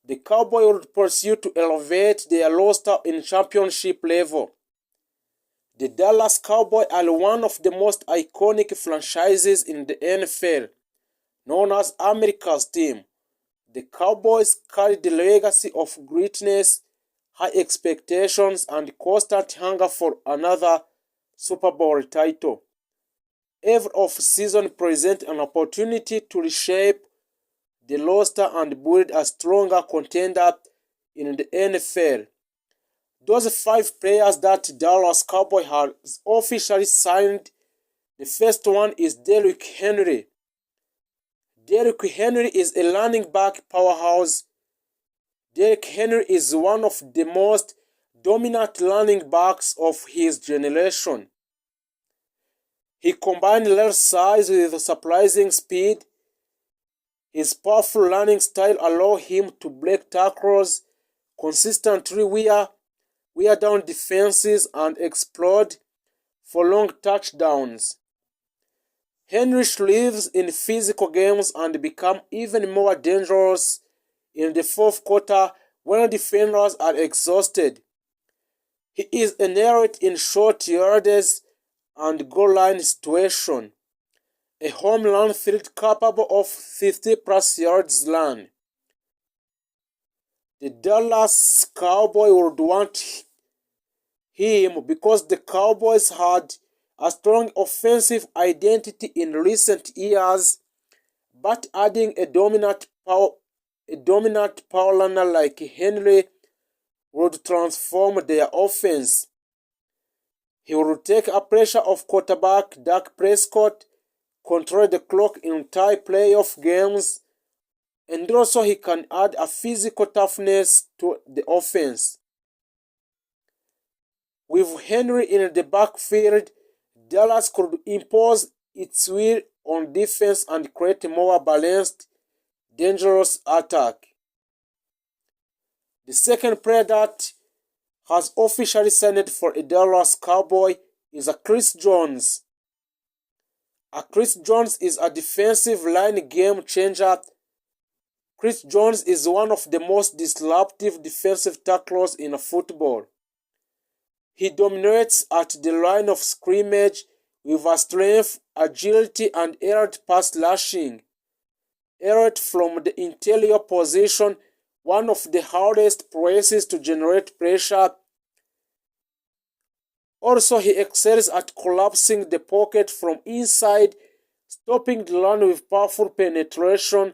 The Cowboys would pursue to elevate their roster in championship level. The Dallas Cowboys are one of the most iconic franchises in the NFL, known as America's team. The Cowboys carry the legacy of greatness, high expectations, and constant hunger for another Super Bowl title. Every offseason presents an opportunity to reshape the roster and build a stronger contender in the NFL. Those 5 players that Dallas Cowboys has officially signed, the first one is Derrick Henry. Derrick Henry is a running back powerhouse. Derrick Henry is one of the most dominant running backs of his generation. He combined large size with surprising speed. His powerful running style allows him to break tackles consistently, wear down defenses, and explode for long touchdowns. Henry thrives in physical games and becomes even more dangerous in the fourth quarter when defenders are exhausted. He is an elite in short yardage and goal line situation, a home run threat capable of 50-plus yards run. The Dallas Cowboys would want him because the Cowboys had a strong offensive identity in recent years, but adding a dominant power runner like Henry would transform their offense. He would take a pressure off quarterback Dak Prescott, control the clock in tight playoff games, and also he can add a physical toughness to the offense. With Henry in the backfield, Dallas could impose its will on defense and create a more balanced, dangerous attack. The second player that has officially signed for a Dallas Cowboy is Chris Jones. Chris Jones is a defensive line game changer. Chris Jones is one of the most disruptive defensive tacklers in football. He dominates at the line of scrimmage with a strength, agility, and elite pass rushing. Elite from the interior position, one of the hardest presses to generate pressure. Also, he excels at collapsing the pocket from inside, stopping the run with powerful penetration,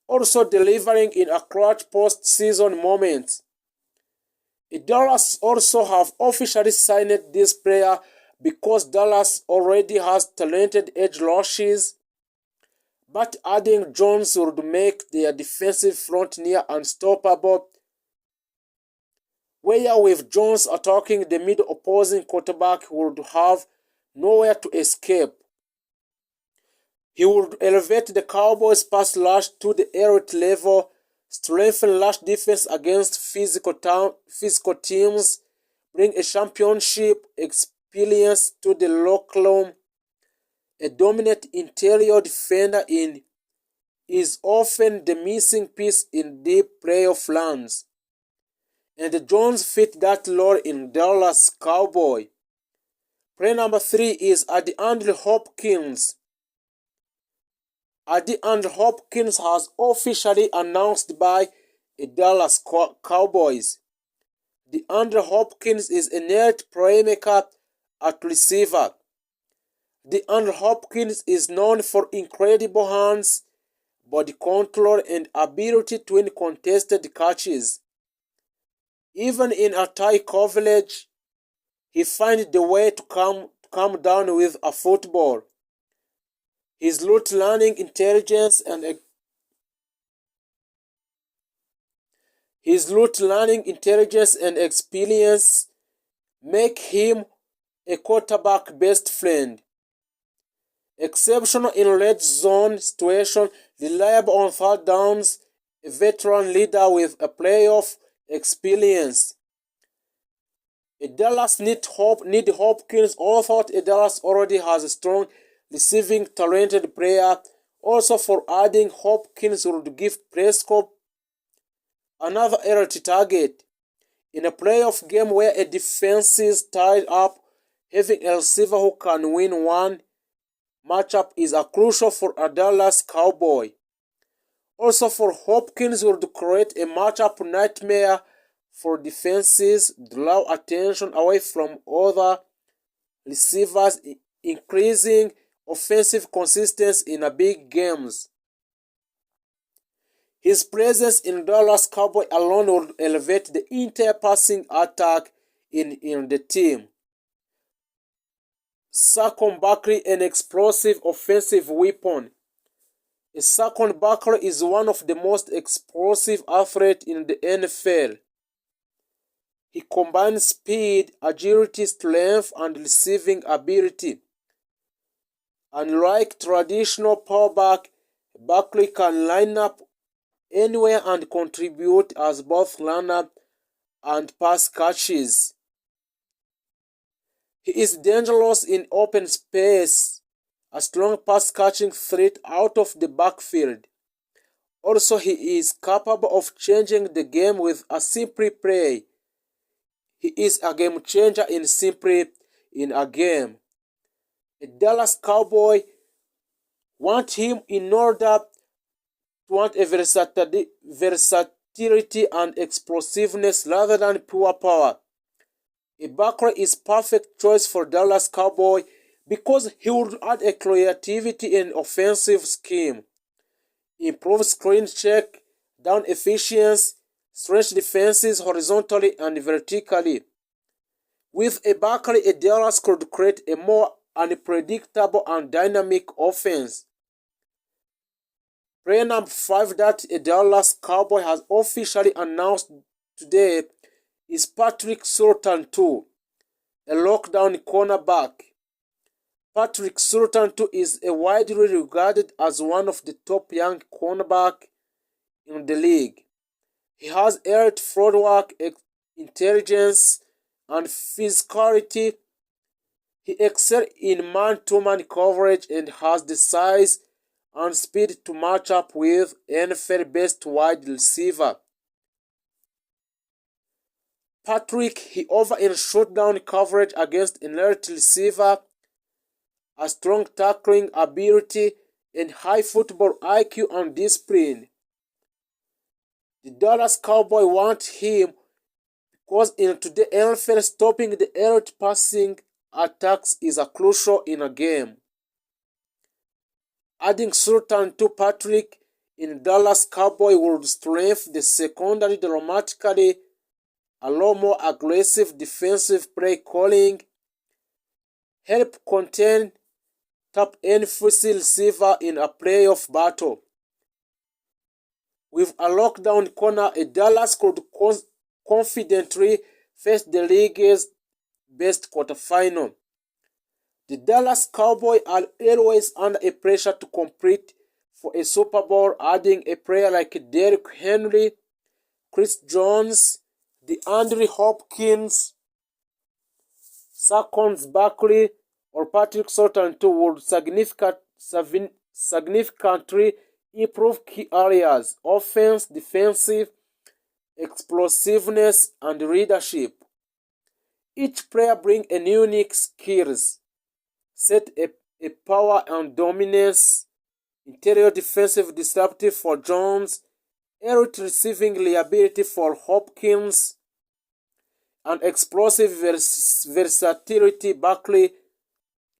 also delivering in a clutch post-season moments. Dallas also have officially signed this player because Dallas already has talented edge rushes, but adding Jones would make their defensive front near unstoppable, where with Jones attacking the middle, opposing quarterback would have nowhere to escape. He would elevate the Cowboys' pass rush to the elite level, strengthen rush defense against physical teams, bring a championship experience to the locker room. A dominant interior defender is often the missing piece in deep playoff runs, and Jones fit that role in Dallas Cowboy. Player number 3 is DeAndre Hopkins. DeAndre Hopkins has officially announced by the Dallas Cowboys. DeAndre Hopkins is an elite playmaker at receiver. DeAndre Hopkins is known for incredible hands, body control, and ability to win contested catches. Even in a tight coverage, he finds the way to come down with a football. His route running intelligence and experience make him a quarterback best friend. Exceptional in red zone situation, reliable on third downs, a veteran leader with a playoff experience. Dallas need Hopkins, although Dallas already has a strong receiving talented player. Also, for adding Hopkins would give Prescott Another elite target. In a playoff game where a defense is tied up, having a receiver who can win one matchup is a crucial for a Dallas Cowboy. Also for Hopkins would create a matchup nightmare for defenses, draw attention away from other receivers, increasing offensive consistency in a big games. His presence in Dallas Cowboy alone would elevate the entire passing attack in the team. Saquon Barkley, an explosive offensive weapon. Saquon Barkley is one of the most explosive athletes in the NFL. He combines speed, agility, strength, and receiving ability. Unlike traditional powerback, Barkley can line up anywhere and contribute as both runner and pass catches. He is dangerous in open space, a strong pass-catching threat out of the backfield. Also, he is capable of changing the game with a simple play. He is a game changer in a game. A Dallas Cowboy want him in order to want a versatility and explosiveness rather than pure power. A Barkley is perfect choice for Dallas Cowboy because he would add a creativity and offensive scheme, improve screen check, down efficiency, stretch defenses horizontally and vertically. With a Barkley, a Dallas could create a more unpredictable and dynamic offense. Player number 5 that a Dallas Cowboy has officially announced today is Patrick Surtain II, a lockdown cornerback. Patrick Surtain II is widely regarded as one of the top young cornerbacks in the league. He has elite footwork, intelligence, and physicality. He excels in man-to-man coverage and has the size and speed to match up with NFL-best wide receiver. Patrick, he over in shutdown coverage against an elite receiver, a strong tackling ability, and high football IQ and discipline. The Dallas Cowboys want him because in today's NFL, stopping the elite passing attacks is a crucial in a game. Adding Surtain to Patrick in Dallas Cowboy would strengthen the secondary dramatically, allow more aggressive defensive play calling, help contain top-end receiver in a playoff battle. With a lockdown corner, a Dallas could confidently face the league's best quarterfinal. The Dallas Cowboys are always under a pressure to compete for a Super Bowl, adding a player like Derrick Henry, Chris Jones, DeAndre Hopkins, Saquon Barkley, or Patrick Surtain II would significantly improve key areas: offense, defensive, explosiveness, and leadership. Each player brings a unique skills set, a power and dominance, interior defensive disruptive for Jones, elite receiving reliability for Hopkins, and explosive versatility Barkley.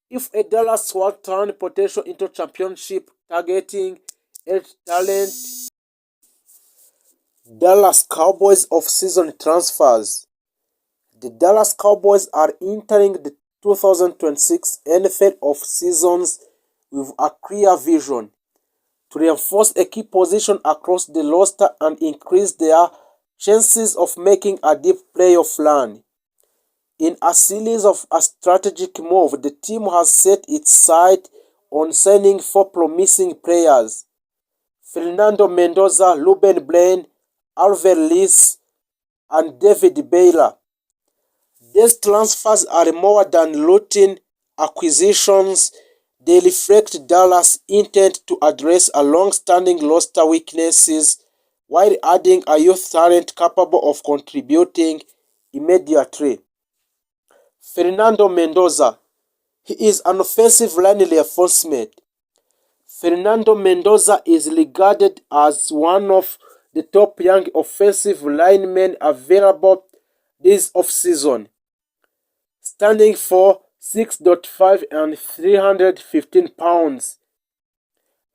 If a Dallas want turn potential into championship targeting elite talent, Dallas Cowboys off-season transfers. The Dallas Cowboys are entering the 2026 NFL off-seasons with a clear vision to reinforce a key position across the roster and increase their chances of making a deep playoff run. In a series of a strategic move, the team has set its sight on signing 4 promising players: Fernando Mendoza, Ruben Blaine, Alvin Lees, and David Baylor. These transfers are more than routine acquisitions. They reflect Dallas' intent to address a long-standing roster weaknesses while adding a youth talent capable of contributing immediately. Fernando Mendoza. He is an offensive line reinforcement. Fernando Mendoza is regarded as one of the top young offensive linemen available this offseason, standing for 6'5" and 315 pounds.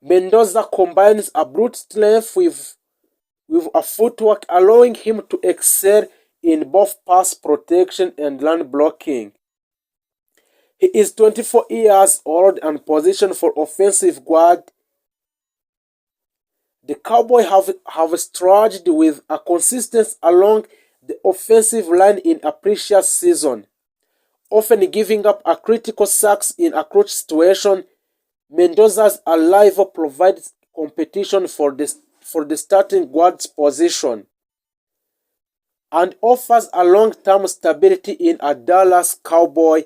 Mendoza combines a brute strength with a footwork allowing him to excel in both pass protection and run blocking. He is 24 years old and positioned for offensive guard. The Cowboys have struggled with a consistency along the offensive line in a previous season, often giving up a critical sacks in a clutch situation. Mendoza's arrival provides competition for the starting guard's position and offers a long-term stability in a Dallas Cowboy